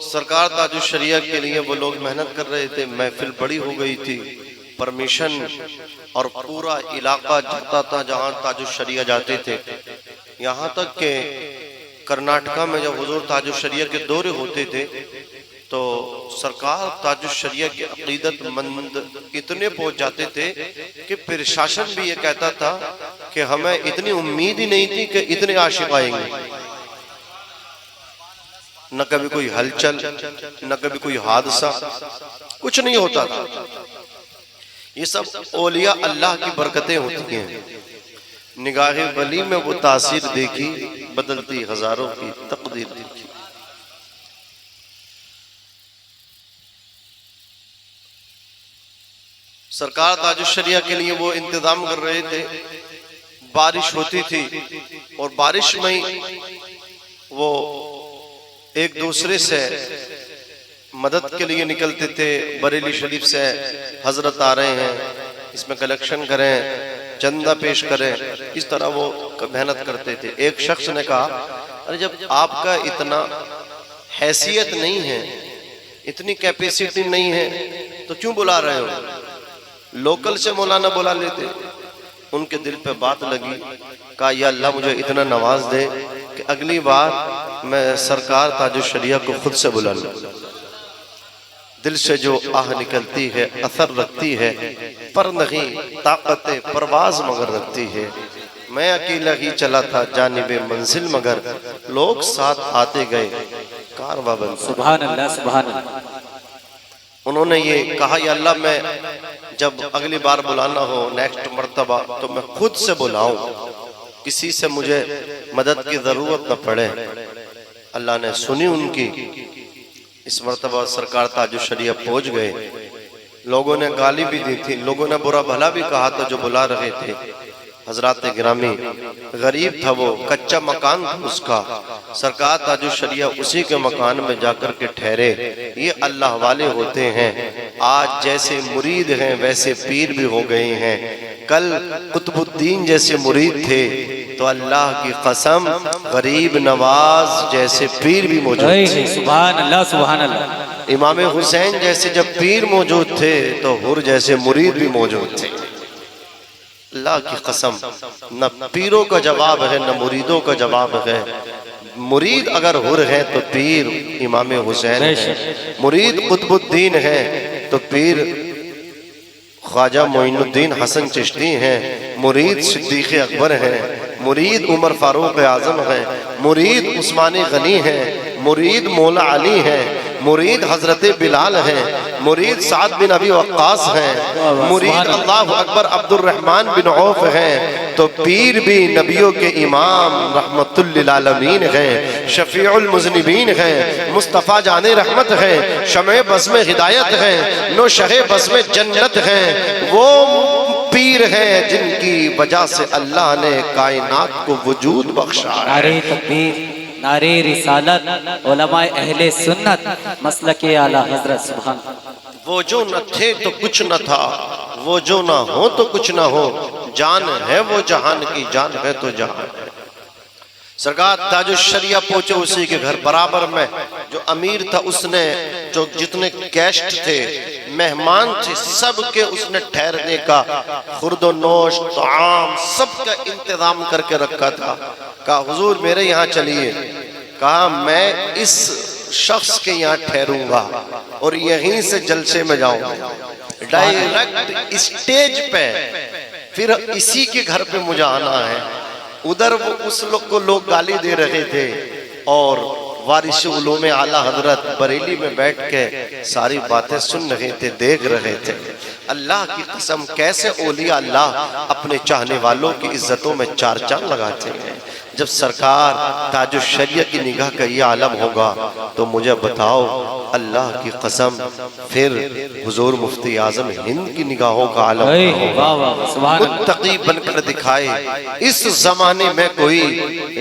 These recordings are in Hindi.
सरकार ताजुश शरिया के लिए वो लोग मेहनत कर रहे थे। महफिल बड़ी हो गई थी, परमिशन और पूरा इलाका जाता था जहाँ ताजुश शरिया जाते थे। यहाँ तक के कर्नाटका में जब हुजूर ताजुश शरिया के दौरे होते थे तो सरकार ताजुश शरिया के अकीदतमंद इतने पहुंच जाते थे कि प्रशासन भी ये कहता था कि हमें इतनी उम्मीद ही नहीं थी कि इतने आशिक आएंगे। न कभी कोई हलचल, न कभी कोई हादसा, कुछ नहीं होता था। ये सब औलिया अल्लाह की बरकतें होती हैं। निगाहे वली में वो तासीर देखी, बदलती हजारों की तकदीर देखी। सरकार ताजुश शरिया के लिए वो इंतजाम कर रहे थे। बारिश होती थी और बारिश में वो एक दूसरे से मदद के लिए निकलते थे। बरेली शरीफ से हजरत आ रहे हैं, इसमें कलेक्शन करें, चंदा पेश करें, इस तरह वो मेहनत करते थे। एक शख्स ने कहा, अरे जब आपका इतना हैसियत नहीं है, इतनी कैपेसिटी नहीं है, तो क्यों बुला रहे हो? लोकल से मौलाना बुला लेते। उनके दिल पे बात लगी, कहा या अल्लाह मुझे इतना नवाज दे कि अगली बार मैं सरकार ताजुश शरिया को खुद से बुला लूं। दिल से जो आह निकलती है असर रखती है, पर नहीं ताकत परवाज मगर रखती है। मैं अकेला ही चला था जानिबे मंजिल मगर लोग साथ आते गए कारवां बन। सुभान अल्लाह, सुभान अल्लाह। उन्होंने ये कहा, या अल्लाह मैं जब अगली बार बुलाना हो, नेक्स्ट मर्तबा, तो मैं खुद से बुलाऊं, किसी से मुझे मदद की जरूरत न पड़े। अल्लाह ने सुनी उनकी। इस मर्तबा सरकार ताजुश शरिया पहुंच गए। लोगों ने गाली भी दी थी, लोगों ने बुरा भला भी कहा था जो बुला रहे थे। हजरात गिरामी, गरीब था वो, कच्चा मकान था उसका। सरकार ताजुश शरिया उसी के मकान में जाकर के ठहरे। ये अल्लाह वाले होते हैं। आज जैसे मुरीद हैं वैसे पीर भी हो गए हैं। कल कुतुबुद्दीन जैसे मुरीद थे तो अल्लाह की कसम गरीब नवाज जैसे पीर भी मौजूद थे। सुभान अल्लाह, सुभान अल्लाह। इमाम हुसैन जैसे जब पीर मौजूद थे तो हुर जैसे मुरीद भी मौजूद थे। अल्लाह की कसम, न पीरों का जवाब है न मुरीदों का जवाब है। मुरीद अगर हुर है तो पीर इमाम हुसैन है, मुरीद कुतुबुद्दीन है तो पीर ख्वाजा मोइनुद्दीन हसन चिश्ती हैं, मुरीद सिद्दीक़ अकबर हैं, मुरीद उमर फारूक आजम हैं, मुरीद उस्मान गनी हैं, मुरीद मौला अली हैं, मुरीद हजरत बिलाल हैं, मुरीद साद बिन अबी वक्कास हैं, मुरीद अल्लाह अकबर अब्दुर रहमान बिन औफ हैं। तो पीर भी नबियों के इमाम रहमतुल लिल आलमीन हैं, शफीउल मुज़निबीन हैं, मुस्तफ़ा जाने रहमत हैं, शमे बज़्म हिदायत हैं, नो शहे बज़्म जन्नत हैं। वो पीर हैं जिनकी वजह से अल्लाह ने कायनात को वजूद बख्शा। नारे तकबीर, नारे रिसालत, उलमाए अहले सुन्नत, मसलके आला हजरत। सुभान। वो जो न थे तो कुछ न था, वो जो ना हो तो कुछ ना हो, जान है वो जहान की, जान है तो जहान है। सरकार ताजुश शरिया पहुंचे उसी के घर। बराबर में जो अमीर था उसने, जो जितने गेस्ट थे, मेहमान थे, सबके उसने ठहरने का खुर्दो नोश ताम सबका इंतजाम करके रखा था। कहा हुजूर मेरे यहाँ चलिए। कहा मैं इस शख्स के यहाँ ठहरूंगा और यहीं से जलसे में जाऊंगा, डायरेक्ट स्टेज पे, फिर इसी के घर पे मुझे आना है। उधर वो उस लोग को लोग गाली दे रहे थे और वारिस उलूम आला हजरत बरेली में बैठ के सारी बातें सुन रहे थे, देख रहे थे। अल्लाह की कसम, कैसे औलिया अल्लाह अपने चाहने वालों की इज्जतों में चार चांद लगाते हैं। जब सरकार ताजुश शरिया की निगाह का ये आलम होगा तो मुझे बताओ, अल्लाह की कसम, फिर हुजूर मुफ्ती आजम हिंद की निगाहों का आलम मुत्तकी बनकर दिखाए। इस जमाने में कोई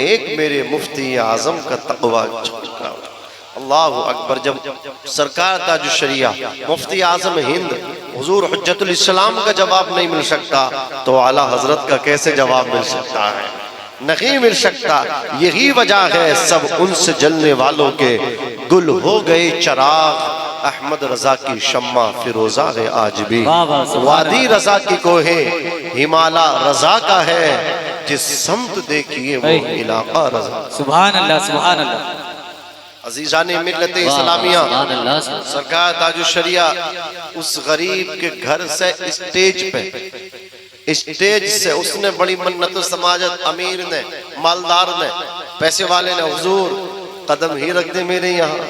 एक मेरे मुफ्ती आजम का तकवा। अल्लाह अकबर। जब सरकार ताजुश शरिया मुफ्ती आजम हिंद हुजूर हुज्जतुल इस्लाम का जवाब नहीं मिल सकता तो आला हजरत का कैसे जवाब मिल सकता है? नहीं मिल सकता। यही वजह है सब उनसे जलने वालों के गुल हो गए चराग अहमद रजा की शम्मा फिरोजा है आज भी। वाह वाह, सुभान वादी रजा की कोहे हिमाला रजा का है, जिस समत देखिए वो इलाका रजा। सुभान अल्लाह, सुभान अल्लाह। अजीजान मिल्लत इस्लामिया, सुभान अल्लाह। सरकार ताजुश शरिया उस गरीब के घर से स्टेज से उसने बड़ी मन्नत समाजत, अमीर ने, मालदार ने, पैसे वाले ने, हुजूर कदम ही रख दे मेरे यहाँ,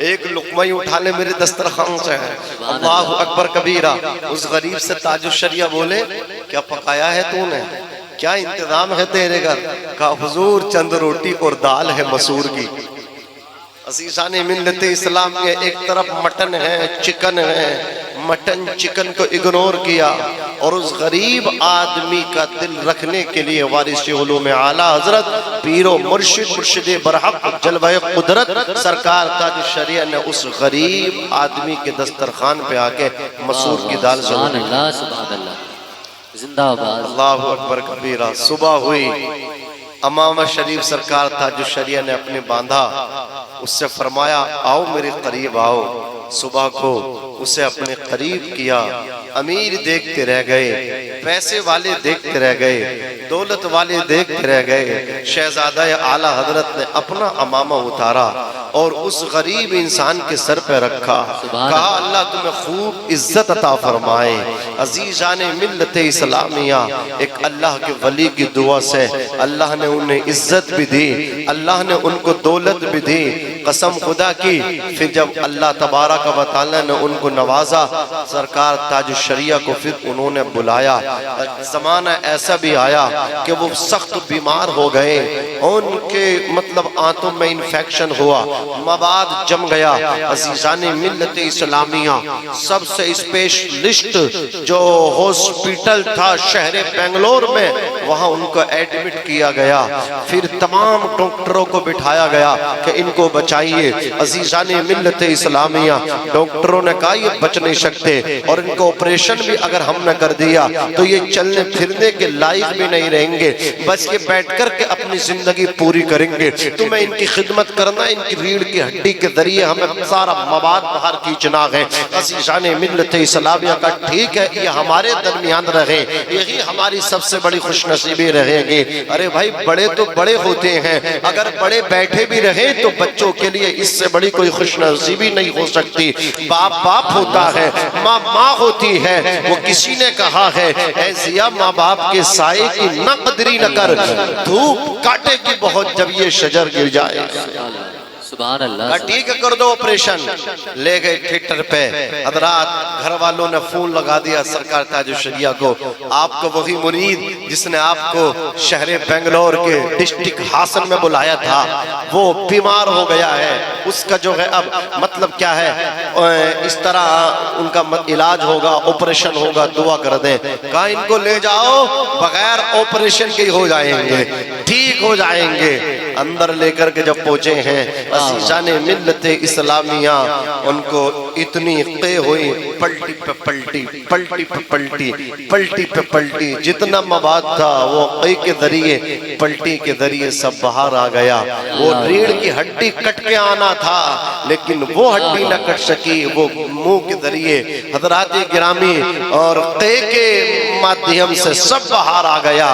एक लुकमा ही उठा ले मेरे दस्तरखान से है। अल्लाहु अकबर कबीरा। उस गरीब से ताजुश शरिया बोले, क्या पकाया है तूने, क्या इंतजाम है तेरे घर? कहा हुजूर चंद रोटी और दाल है मसूर की। अजीज़ान मिल्लत इस्लाम के एक तरफ मटन है, चिकन है, मटन चिकन को इग्नोर किया और उस गरीब आदमी का दिल रखने के लिए वारिस उलूम आला हजरत पीरो मुर्शिद बरहक जलवा कुदरत सरकार ताजुश शरिया ने उस गरीब आदमी के दस्तरखान पे आके मसूर की दाल सुभान अल्लाह, सुभान अल्लाह, जिंदाबाद। अल्लाहु अकबर कबीरा। सुबह हुई, अमामा शरीफ सरकार ताजुश शरिया ने अपने बांधा, उससे फरमाया आओ मेरे करीब आओ। सुबह को उसे अपने करीब किया। अमीर देखते रह गए, पैसे वाले देखते रह गए, दौलत वाले देखते रह गए। शहजादा आला हजरत ने अपना अमामा उतारा और उस गरीब इंसान के सर पे रखा। कहा अल्लाह तुम्हें खूब इज्जत अता फरमाए। अजीजान मिल्लत इस्लामिया, एक अल्लाह के वली की दुआ से अल्लाह ने उन्हें इज्जत भी दी, अल्लाह ने उनको दौलत भी दी। कसम खुदा की, फिर जब अल्लाह तबारक व तआला ने उनको नवाजा, सरकार ताजुश शरिया को फिर उन्होंने बुलाया। जमाना ऐसा भी आया कि वो सख्त बीमार हो गए, उनके मतलब आंतों में इन्फेक्शन हुआ, मवाद जम गया। अजीजान मिल्लत इस्लामिया, सबसे स्पेशलिस्ट जो हॉस्पिटल था शहर बेंगलोर में, वहां उनको एडमिट किया गया। फिर तमाम डॉक्टरों को बिठाया गया कि इनको बचाइए। अजीजान मिल्लत इस्लामिया, डॉक्टरों ने कहा ये बच नहीं सकते और इनको ऑपरेशन भी अगर हमने कर दिया तो ये चलने फिरने के लायक भी नहीं रहेंगे, बस ये बैठ कर के अपनी जिंदगी पूरी करेंगे। तुम्हें इनकी खिदमत करना, इनकी रीढ़ की हड्डी के जरिए हमें सारा मवाद बाहर खींचना है। अजीजान मिल्लत इस्लामिया का ठीक है, ये हमारे दरमियान रहे, यही हमारी सबसे बड़ी खुशनसीबी रहेगी। अरे भाई बड़े तो बड़े होते हैं, अगर बड़े बैठे भी रहे तो बच्चों के लिए इससे बड़ी कोई खुशनसीबी नहीं हो सकती। बाप बाप होता है, माँ माँ होती है। वो किसी ने कहा है ऐ जिया माँ बाप के साए की न कदरी न कर, धूप काटेगी बहुत जब ये शजर गिर जाए। सुभान अल्लाह। ठीक है कर दो ऑपरेशन। ले गए थिएटर पे, हजरात घर वालों ने फोन लगा दिया सरकार ताजुश शरिया को, आपको वही मुरीद जिसने आपको शहर बेंगलोर के डिस्ट्रिक्ट हासन में बुलाया था वो बीमार हो गया है, उसका जो है अब मतलब क्या है, इस तरह उनका इलाज होगा, ऑपरेशन होगा, दुआ कर दें। कहा इनको ले जाओ, बगैर ऑपरेशन के हो जाएंगे, ठीक हो जाएंगे। अंदर लेकर के जब पहुंचे हैं अजीजान मिल्लत इस्लामिया, उनको इतनी क़े हुई, पलटी पे पलटी, पलटी पे पलटी, पलटी पे पलटी, जितना मवाद था वो क़े के जरिए, पलटी के जरिए सब बाहर आ गया। वो रीढ़ की हड्डी कट के आना था लेकिन वो हड्डी न कट सकी, वो मुंह के जरिए हजरात गिरामी और क़े के माध्यम से सब बाहर आ गया।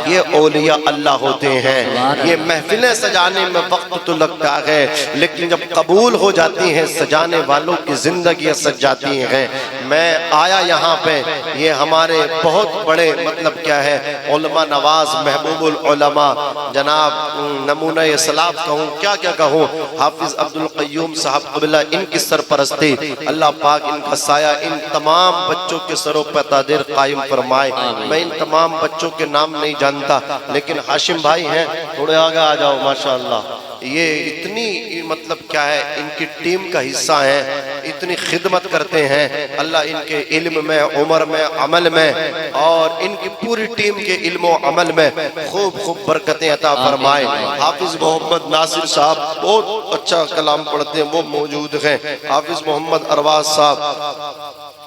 ये औलिया अल्लाह होते हैं। ये महफिलें सजाने में वक्त तो लगता है लेकिन जब कबूल हो जाती हैं सजाने वालों की जिंदगी सज जाती हैं। मैं आया यहाँ पे, ये हमारे बहुत बड़े मतलब क्या है उलमा नवाज महबूबुल उलमा जनाब नमूना सलाफ कहूँ क्या क्या कहूँ, हाफिज अब्दुल क़य्यूम साहब क़िबला, इनकी सरपरस्ती अल्लाह पाक इनका साया इन तमाम बच्चों के सरों पर तादिर कायम फरमाए। मैं इन तमाम बच्चों के नाम नहीं जानता लेकिन हाशिम भाई हैं, थोड़े आगे आ जाओ माशाअल्लाह। ये इतनी मतलब क्या है इनकी टीम का हिस्सा है, इतनी खिदमत करते हैं। अल्लाह इनके इल्म में, उम्र में, अमल में और इनकी पूरी टीम के इल्म और अमल में खूब खूब बरकतें अता फरमाए। हाफिज मोहम्मद नासिर साहब बहुत अच्छा कलाम पढ़ते हैं, वो मौजूद हैं। हाफिज मोहम्मद अरवाज साहब,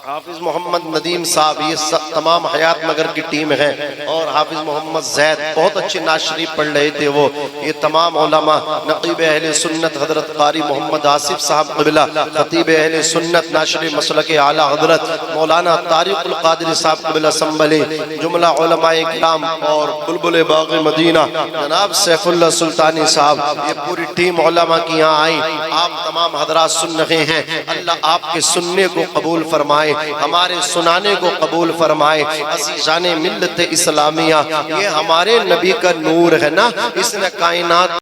हाफिज मोहम्मद नदीम साहब, ये साहब तमाम हयात नगर की टीम है और हाफिज मोहम्मद जैद बहुत अच्छे नात शरीफ पढ़ रहे थे वो। ये तमाम उलमा, नकीब अहले सुन्नत हजरत कारी मोहम्मद आसिफ साहब क़िबला, खतीब अहले सुन्नत नाशरी मसलक आला हजरत मौलाना तारिकुल कादरी साहब क़िबला संभले, जुमला उलमाए किराम और बुलबुल बाग़ मदीना जनाब सैफुल्लाह सुल्तानी साहब, ये पूरी टीम उलमा की यहाँ आई। आप तमाम हजरात सुन रहे हैं, अल्लाह आपके सुनने को कबूल फरमाए, हमारे सुनाने को कबूल फरमाए। अज़ीज़ाने मिल्लत इस्लामिया, ये हमारे नबी का नूर है ना, इसने कायनात